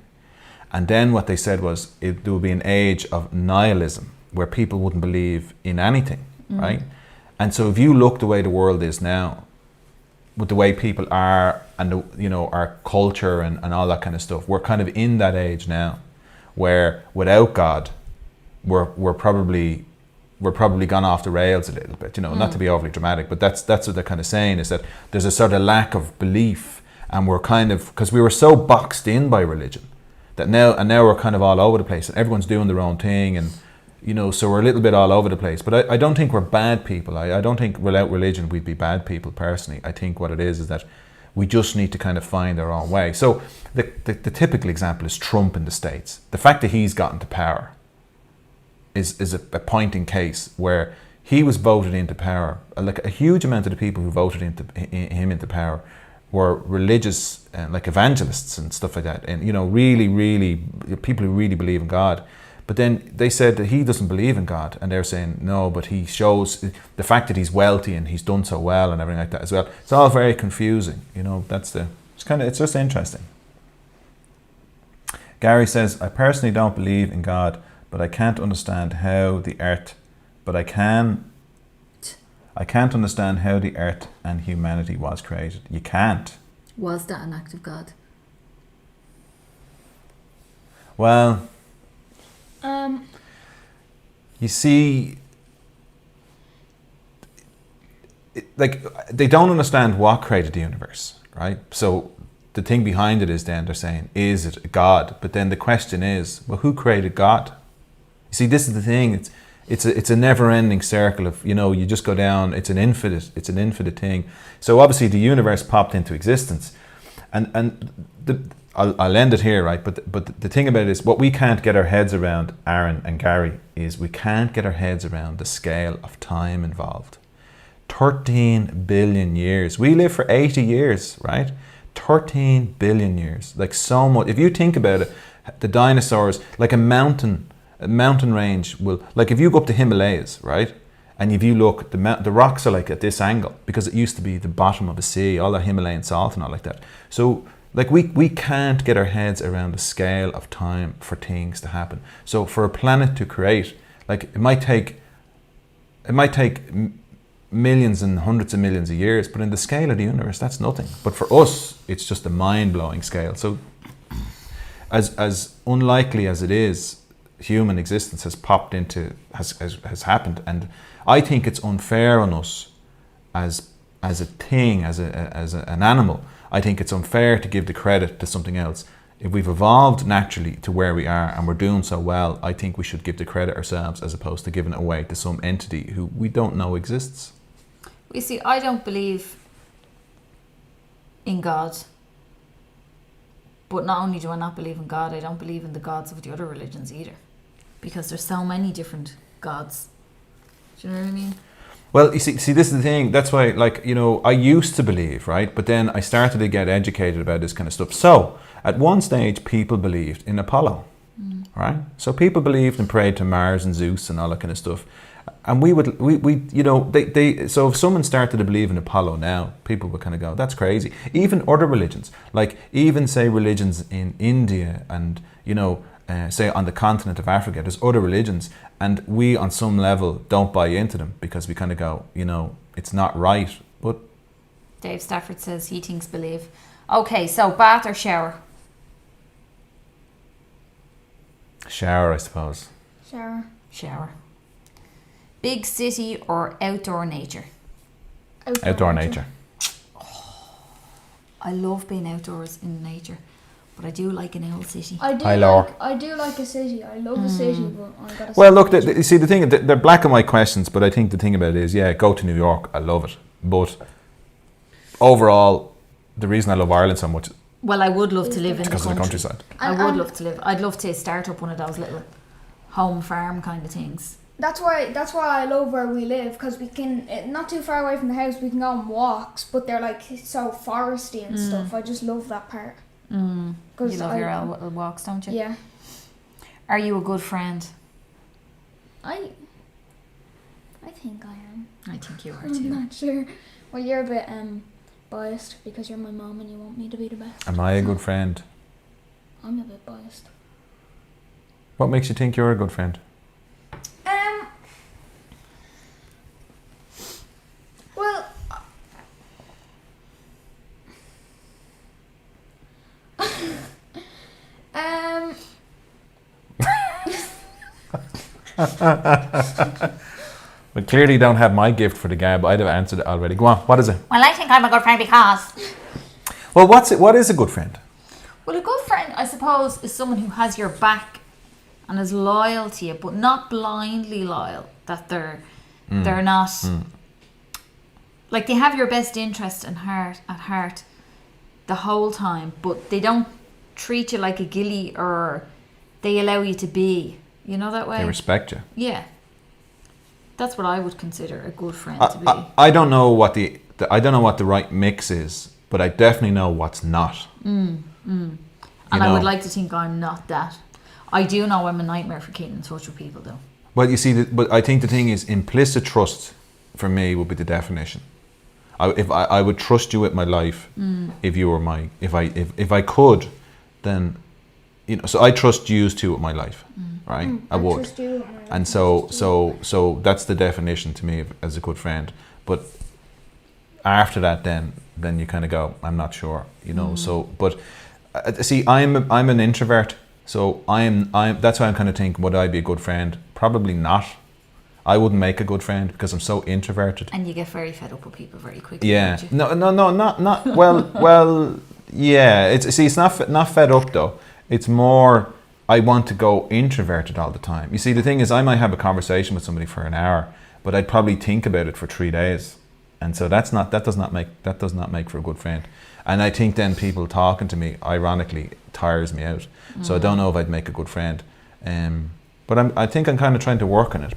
And then what they said was there would be an age of nihilism where people wouldn't believe in anything, right? And so if you look the way the world is now, with the way people are and our culture and all that kind of stuff, we're kind of in that age now where without God, we're probably gone off the rails a little bit, not to be overly dramatic, but that's what they're kind of saying, is that there's a sort of lack of belief, and we're kind of, because we were so boxed in by religion that now we're kind of all over the place and everyone's doing their own thing, and so we're a little bit all over the place. But I don't think we're bad people. I don't think without religion we'd be bad people personally. I think what it is that we just need to kind of find our own way. So the typical example is Trump in the States. The fact that he's gotten to power is a point in case where he was voted into power. Like a huge amount of the people who voted him into power were religious, like evangelists and stuff like that, and really, really people who really believe in God. But then they said that he doesn't believe in God, and they're saying no, but he shows the fact that he's wealthy and he's done so well and everything like that as well. It's all very confusing, it's just interesting. Gary says, I personally don't believe in God, but I can't understand how the earth, I can't understand how the earth and humanity was created. You can't. Was that an act of God? Well, you see, they don't understand what created the universe, right? So the thing behind it is then they're saying, is it God? But then the question is, well, who created God? You see, this is the thing. It's a never-ending circle of, you just go down. It's an infinite thing. So obviously the universe popped into existence, I'll end it here, right? But the thing about it is, what we can't get our heads around, Aaron and Gary, is we can't get our heads around the scale of time involved. 13 billion years. We live for 80 years, right? 13 billion years. Like so much. If you think about it, the dinosaurs, like a mountain range will, like if you go up the Himalayas, right? And if you look, the rocks are like at this angle because it used to be the bottom of the sea, all that Himalayan salt and all like that. So Like we can't get our heads around the scale of time for things to happen. So for a planet to create, like it might take millions and hundreds of millions of years, but in the scale of the universe, that's nothing. But for us, it's just a mind-blowing scale. So as unlikely as it is, human existence has popped into, has happened. And I think it's unfair on us as a thing, as an animal. I think it's unfair to give the credit to something else. If we've evolved naturally to where we are and we're doing so well, I think we should give the credit ourselves as opposed to giving it away to some entity who we don't know exists. You see, I don't believe in God. But not only do I not believe in God, I don't believe in the gods of the other religions either. Because there's so many different gods. Do you know what I mean? Well, you see, this is the thing. That's why, like, you know, I used to believe, right? But then I started to get educated about this kind of stuff. So, at one stage, people believed in Apollo, right? So people believed and prayed to Mars and Zeus and all that kind of stuff. And we you know, so if someone started to believe in Apollo now, people would kind of go, that's crazy. Even other religions, like even say religions in India and, you know, say on the continent of Africa, there's other religions, and we on some level don't buy into them because we kind of go, you know, it's not right. But Dave Stafford says he thinks believe. Okay, so bath or shower? Shower, I suppose. Shower. Big city or outdoor nature? Outdoor nature. I love being outdoors in nature, but I do like an old city. I do like a city. I love a city, but I gotta. Well, look, you see, the thing, they're black and white questions, but I think the thing about it is, yeah, go to New York. I love it, but overall, the reason I love Ireland so much. Well, I would love to live in because the of the country. countryside. I would love to live. I'd love to start up one of those little home farm kind of things. That's why I love where we live, because we can, not too far away from the house, we can go on walks, but they're like so foresty and stuff. I just love that part. You love your own little walks, don't you? Yeah. Are you a good friend? I think I am. I think you are I'm too. not sure. Well, you're a bit biased because you're my mom and you want me to be the best. Am I a good friend? I'm a bit biased. What makes you think you're a good friend? Well, We clearly don't have my gift for the guy, but I'd have answered it already. Go on, what is it? Well, I think I'm a good friend because... Well, what is a good friend? Well, a good friend, I suppose, is someone who has your back and is loyal to you, but not blindly loyal. That they're not... Like, they have your best interest at heart the whole time, but they don't treat you like a gilly, or they allow you to be, you know, that way. They respect you. Yeah. That's what I would consider a good friend to be. I don't know what I don't know what the right mix is, but I definitely know what's not. And I would like to think I'm not that. I do know I'm a nightmare for keeping in touch with people, though. Well, you see, but I think the thing is, implicit trust for me would be the definition. I would trust you with my life if you were if I could, then, you know. So I trust you too with my life, right? I would, trust you, and so that's the definition to me as a good friend. But after that, then you kind of go, I'm not sure, you know. So, but see, I'm an introvert, so I'm that's why I'm kind of thinking, would I be a good friend? Probably not. I wouldn't make a good friend because I'm so introverted. And you get very fed up with people very quickly. Yeah. Don't you? No, not well. Yeah. It's not fed up though. It's more I want to go introverted all the time. You see, the thing is, I might have a conversation with somebody for an hour, but I'd probably think about it for 3 days, and so that does not make for a good friend. And I think then people talking to me, ironically, tires me out. So I don't know if I'd make a good friend. But I think I'm kind of trying to work on it.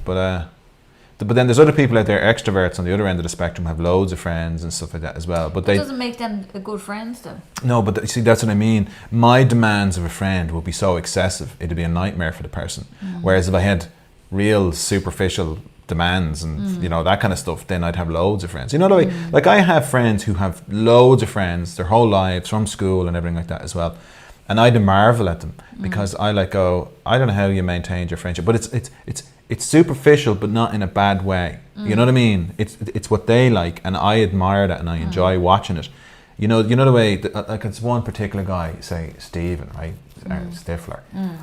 But then there's other people out there, extroverts on the other end of the spectrum, have loads of friends and stuff like that as well. But that doesn't make them a good friends, though. No, but you see, that's what I mean. My demands of a friend would be so excessive, it'd be a nightmare for the person. Whereas if I had real superficial demands and you know, that kind of stuff, then I'd have loads of friends. You know the way, like I have friends who have loads of friends their whole lives from school and everything like that as well. And I'd marvel at them because I like go, I don't know how you maintained your friendship, but it's superficial, but not in a bad way. You know what I mean? It's what they like, and I admire that, and I enjoy watching it. You know the way, like it's one particular guy, say Stephen, right, Stifler,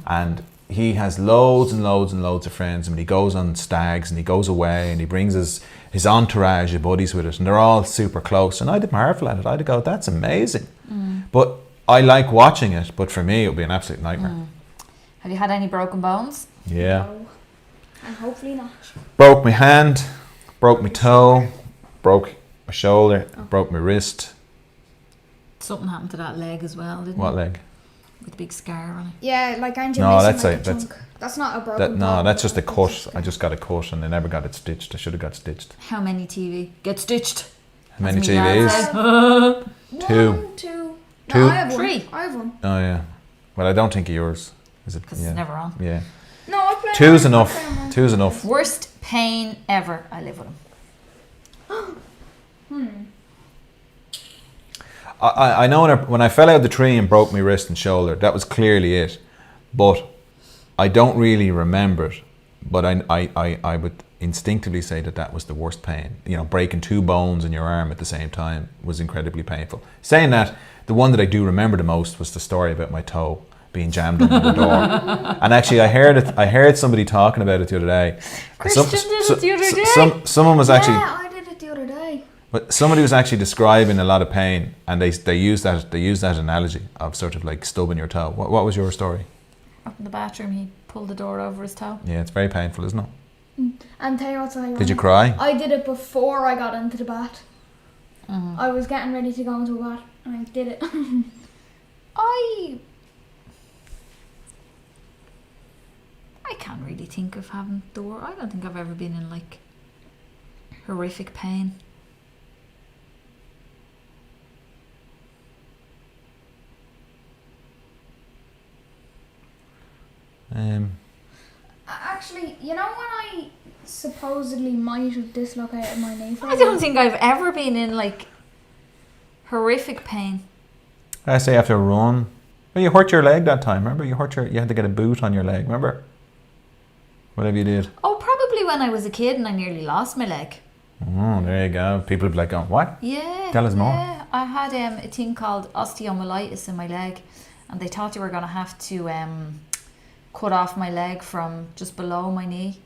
and he has loads and loads and loads of friends, and he goes on stags and he goes away and he brings his entourage, his buddies with it, and they're all super close. And I'd marvel at it. I'd go, that's amazing. But I like watching it, but for me it would be an absolute nightmare. Have you had any broken bones? Yeah. No. And hopefully not. Broke my hand, broke my toe, broke my shoulder, broke my wrist. Something happened to that leg as well, didn't What it? leg? With a big scar on it. Yeah, like aren't you No, missing that's like a- a that's- chunk? That's not a broken No, bone. that's just a cut. I just got a cut and they never got it stitched. I should have got stitched. How many TV? Get stitched. How many That's me, lads. TVs? Two. 1, 2. Two. No, I have 3. one. I have one. Oh yeah. Well, I don't think of yours. Is it? Because Yeah. it's never on. Yeah. No, I play. Two's mine. enough. I play mine. Two's enough. Worst pain ever. I live with him. I know when I fell out of the tree and broke my wrist and shoulder, that was clearly it. But I don't really remember it. But I would instinctively say that was the worst pain. You know, breaking 2 bones in your arm at the same time was incredibly painful. Saying that, the one that I do remember the most was the story about my toe being jammed under the door. And actually, I heard somebody talking about it the other day. Christian did it the other day. Someone was actually. Yeah, I did it the other day. But somebody was actually describing a lot of pain, and they used that analogy of sort of like stubbing your toe. What was your story? Up in the bathroom, he pulled the door over his toe. Yeah, it's very painful, isn't it? And tell you what's ironic. Did you cry? I did it before I got into the bath. I was getting ready to go into a bath, and I did it. I can't really think of having I don't think I've ever been in like horrific pain. Actually, you know when I supposedly might have dislocated my knee? I don't think I've ever been in like horrific pain. I say after a run. Well, you hurt your leg that time. Remember, you had to get a boot on your leg. Remember? Whatever you did. Oh, probably when I was a kid and I nearly lost my leg. Oh, there you go. People would be like, going, what? Yeah. Tell us more. Yeah, I had a thing called osteomyelitis in my leg, and they thought they were going to have to cut off my leg from just below my knee.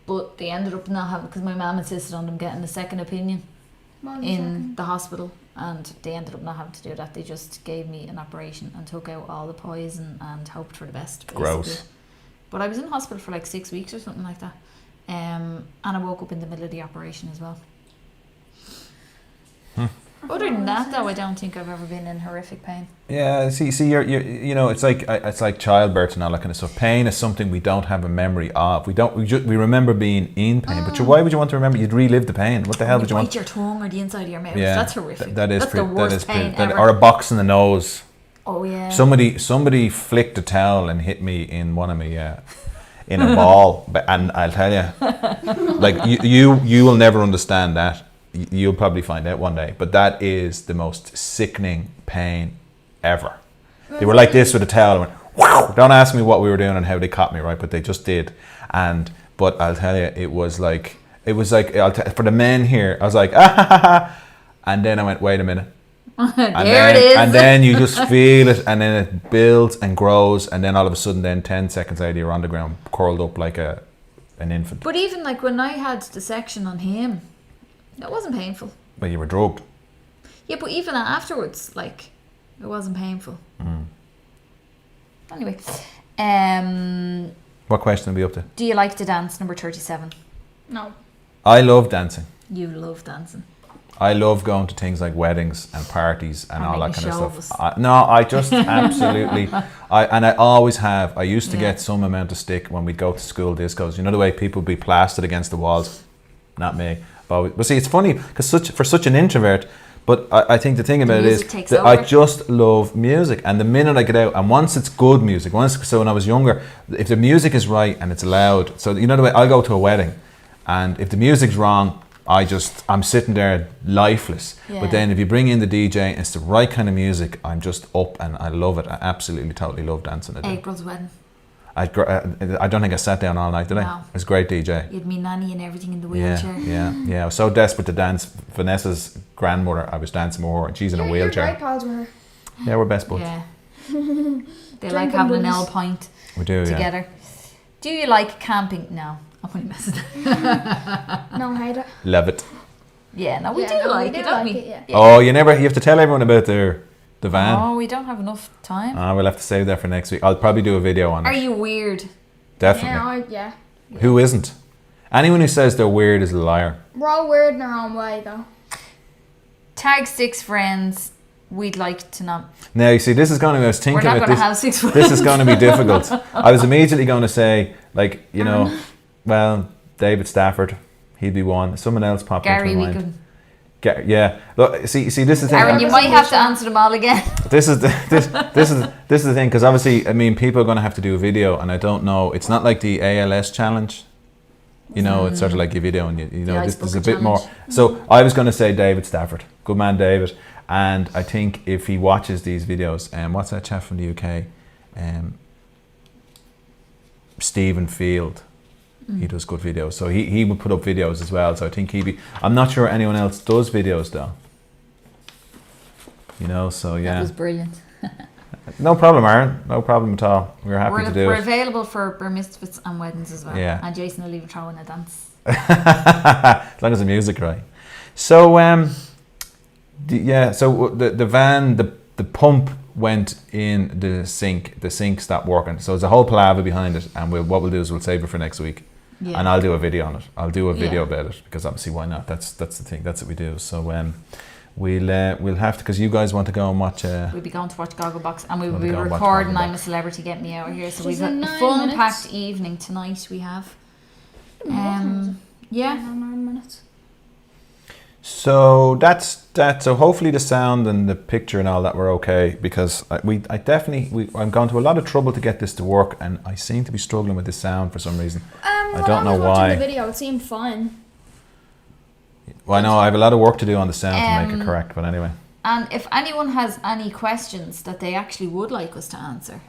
But they ended up not having, because my mum insisted on them getting a second opinion in the hospital, and they ended up not having to do that. They just gave me an operation and took out all the poison and hoped for the best. Basically. Gross. But I was in hospital for like 6 weeks or something like that. And I woke up in the middle of the operation as well. Other than that, though, I don't think I've ever been in horrific pain. Yeah, see, you're you know, it's like childbirth and all that kind of stuff. Pain is something we don't have a memory of. We remember being in pain, but why would you want to remember? You'd relive the pain. What the hell would you want? Bite your tongue or the inside of your mouth. Yeah, That's horrific. That's the worst pain ever. or a box in the nose. Oh yeah. Somebody flicked a towel and hit me in one of me in a ball, and I'll tell you, like you will never understand that. You'll probably find out one day, but that is the most sickening pain ever. They were like this with a towel and went, wow. Don't ask me what we were doing and how they caught me, right? But they just did. But I'll tell you, it was like for the men here, I was like, ah, ha, ha, ha. And then I went, wait a minute. It is. And then you just feel it, and then it builds and grows, and then all of a sudden, then 10 seconds later, you're on the ground, curled up like an infant. But even like when I had the section on him, it wasn't painful. But you were drugged. Yeah, but even afterwards, like, it wasn't painful. Anyway, What question are we up to? do you like to dance? Number 37. No. I love dancing. You love dancing. I love going to things like weddings and parties and all that making kind of shows. stuff. I just absolutely, I always have. I used to Yeah. get some amount of stick when we'd go to school discos. You know the way people would be plastered against the walls? Not me. But see, it's funny because for such an introvert, But I think the thing about it is music takes that I over. just love music, and the minute I get out, and once it's good music, so when I was younger, if the music is right and it's loud, so you know the way I'll go to a wedding, and if the music's wrong, I'm sitting there lifeless. Yeah. But then if you bring in the DJ and it's the right kind of music, I'm just up and I love it. I absolutely, totally love dancing. April's wedding. I don't think I sat down all night, did I? No. It was a great DJ. You had me nanny and everything in the wheelchair. Yeah. I was so desperate to dance. Vanessa's grandmother, I was dancing with her, and she's in a You're wheelchair. great pals with her. Yeah, we're best buds. Yeah. They like Drinking having an buddies. L pint We do, yeah. together. Do you like camping? No. I'm only messing. No, I hate it. Love it. Yeah, no, we Yeah, do no, we like do it, don't like we? it, yeah. Oh, you have to tell everyone about the van. Oh, we don't have enough time. We'll have to save that for next week. I'll probably do a video on Are it. you weird? Definitely. Yeah. Who isn't? Anyone who says they're weird is a liar. We're all weird in our own way, though. Tag 6 friends. We'd like to know. Now, you see, this is going to, I was We're thinking not about going to this. have 6 friends. This is going to be difficult. I was immediately going to say, like, you know, well, David Stafford, he'd be one. Someone else popped Gary, into we my mind. could. Yeah. Look, see, this is the thing. Aaron, you might have to answer them all again. This is the thing, because obviously, I mean, people are going to have to do a video, and I don't know. It's not like the ALS challenge. You know, it's sort of like your video, and you know, The this ice there's a bucket bit more. challenge. So I was going to say David Stafford, good man, David. And I think if he watches these videos, what's that chap from the UK? Stephen Field. He does good videos, so he would put up videos as well. So I think he'd be. I'm not sure anyone else does videos though. You know, so That yeah. was brilliant. No problem, Aaron. No problem at all. We're happy to do We're it. available for bar mitzvahs and weddings as well. Yeah. And Jason will even throw in a dance. As long as the music right. So so the van, the pump went in the sink. The sink stopped working. So there's a whole palaver behind it, and what we'll do is we'll save it for next week. Yeah. And I'll do a video on it. I'll do a video Yeah. about it, because obviously why not? That's the thing. That's what we do. So we'll have to, because you guys want to go and watch. We'll be going to watch Gogglebox, and we will We'll be go and watch recording Gogglebox. I'm a Celebrity, Get Me Out of Here. So She's we've in a 9 fun minutes. packed evening tonight we have. Yeah. Yeah. 9 minutes. So that's that. So hopefully the sound and the picture and all that were okay, because I'm going to a lot of trouble to get this to work, and I seem to be struggling with the sound for some reason. I don't know was why. watching the video, it seemed fine. Well, I know I have a lot of work to do on the sound to make it Um, correct, but anyway. And if anyone has any questions that they actually would like us to answer,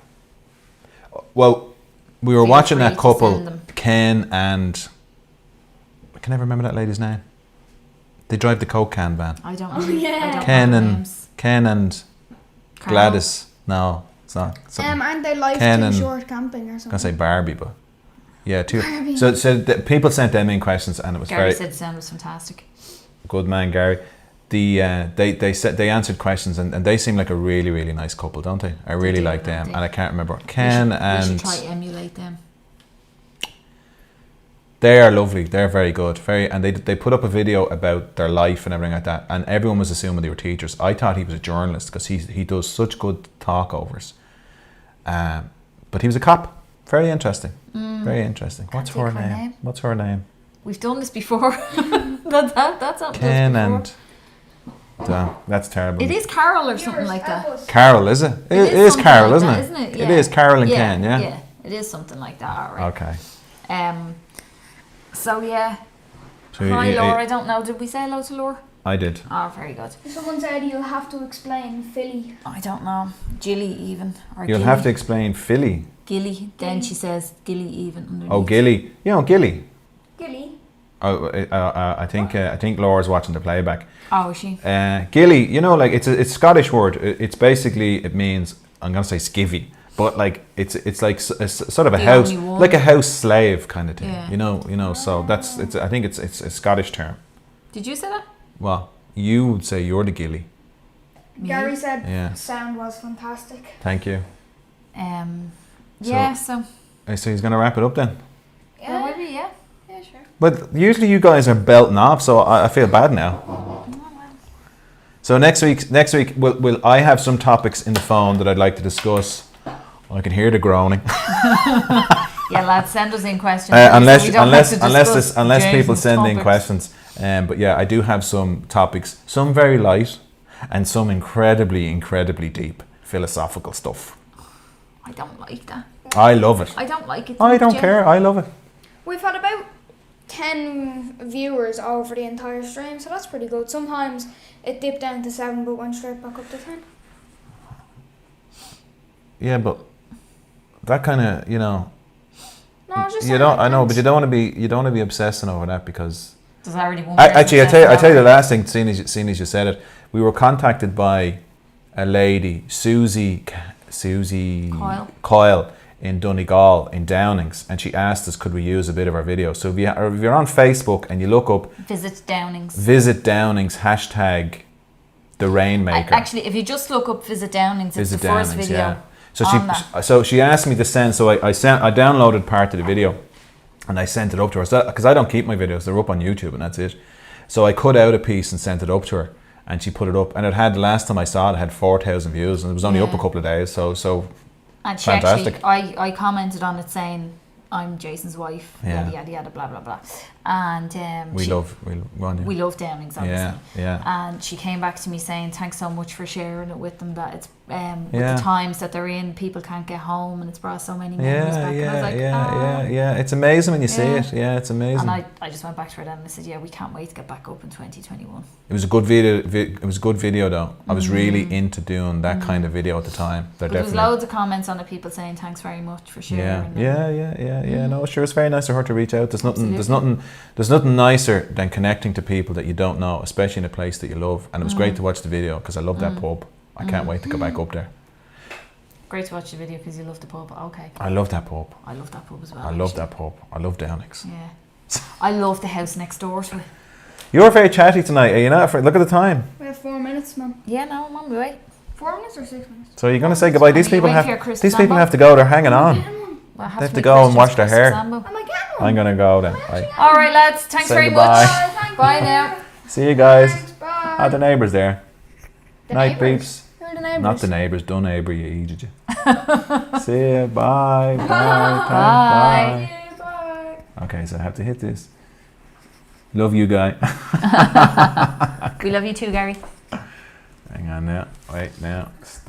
Well, we were feel watching free that to couple, send them. Ken and I can never remember that lady's name. They drive the Coke can van. I don't Oh, know. yeah. I don't Ken know and names. Ken and Carol. Gladys. No, it's not. Something. Aren't they life Ken too and- short camping or I was something? gonna say Barbie, but yeah, two. Barbie. So the people sent them in questions, and it was Gary very said the sound was fantastic. good man, Gary. They said they answered questions, and they seem like a really, really nice couple, don't they? I really do, like don't them, they? and I can't remember Ken we and should try to emulate them. they are lovely. They're very good, and they put up a video about their life and everything like that, and everyone was assuming they were teachers. I thought he was a journalist, because he does such good talkovers. But he was a cop. Very interesting. Very interesting. What's Can't her think of her name? name. What's her name? We've done this before. that's something Ken before. and. Damn, that's terrible. It is Carol or something like that. Carol, is it? It is something Carol, like isn't that, it? isn't it? It Yeah. is Carol and Ken, yeah? Yeah, it is something like that, all right. Okay. So yeah. So Hi, you- Laura. I don't know. Did we say hello to Laura? I did. Oh, very good. Someone said you'll have to explain Philly. I don't know. Gilly even. Or You'll Gilly. have to explain Philly. Gilly. Then she says Gilly even underneath. Oh, Gilly. You know Gilly. Gilly. Oh, I think Laura's watching the playback. Oh, is she? Gilly, you know, like it's a Scottish word. It's basically, it means, I'm gonna say skivvy, but like it's like sort of a The house, only one. like a house slave kind of thing. Yeah. You know. So it's. I think it's a Scottish term. Did you say that? Well, you would say you're the Gilly. Me? Gary said Yeah. sound was fantastic. Thank you. Yeah. So. So he's gonna wrap it up then. Yeah. Maybe. Yeah. Yeah. Sure. But usually you guys are belting off, so I feel bad now. So next week, will I have some topics in the phone that I'd like to discuss. I can hear the groaning. Yeah, lads, send us in questions. unless so we don't have to discuss people Jason's send in topics. questions. But yeah, I do have some topics. Some very light, and some incredibly deep philosophical stuff. I don't like that. I love it. I don't like it. I don't care. I love it. We've had about 10 viewers over the entire stream, so that's pretty good. Sometimes it dipped down to 7 but went straight back up to 10. Yeah, but that kind of, No, I was just you saying don't. like I know, that. but you don't want to be obsessing over that because. There's already one. Actually, I tell you the last thing. Seeing as you said it, we were contacted by a lady, Susie Coyle in Donegal in Downings, and she asked us could we use a bit of our video. So if you're on Facebook and you look up Visit Downings hashtag the Rainmaker. Actually, if you just look up Visit Downings, it's the first video. Yeah. So So she asked me to send. So I downloaded part of the video, and I sent it up to her because I don't keep my videos; they're up on YouTube, and that's it. So I cut out a piece and sent it up to her, and she put it up. And it had, last time I saw it, had 4,000 views, and it was only up a couple of days. So and she fantastic. actually, I commented on it saying, "I'm Jason's wife." Yeah. Yada yada, blah blah blah. And we love Downings, obviously. Yeah. And she came back to me saying, "Thanks so much for sharing it with them. That it's with Yeah. the times that they're in, people can't get home, and it's brought so many memories back." And I was like, yeah. It's amazing when you see Yeah. it. Yeah, it's amazing. And I just went back to her then and I said, "Yeah, we can't wait to get back up in 2021." It was a good video. It was a good video, though. I was really into doing that kind of video at the time. But there was loads of comments on it, people saying, "Thanks very much for sharing." Yeah. No, sure, it's very nice of her to reach out. There's nothing nicer than connecting to people that you don't know, especially in a place that you love. And it was great to watch the video because I love that pub. I can't wait to go back up there. Great to watch the video because you love the pub. Okay. I love that pub. I love that pub as well. I love that pub. I love Downings. Yeah. I love the house next door to it. You're very chatty tonight. Are you not? Look at the time. We have 4 minutes, man. Yeah, no, I'm on my way. 4 minutes or 6 minutes? So you're going to say goodbye? These Are you people waiting for your Chris These people Sambo? have to go. They're hanging on. Well, I They have to make go and questions wash their for hair. Sambo. Am I getting one? I'm going to go then. Bye. All right, lads. Thanks Say very goodbye. much. Thank Bye you. now. See you guys. Thanks, bye. Ah, the neighbours there. The Night neighbours? beeps. Who are the neighbours? Not the neighbours. Don't neighbour you, idiot. See ya. Bye. Bye. Bye. Yeah, bye. Okay, so I have to hit this. Love you, guy. We love you too, Gary. Hang on now. Wait now. Stop.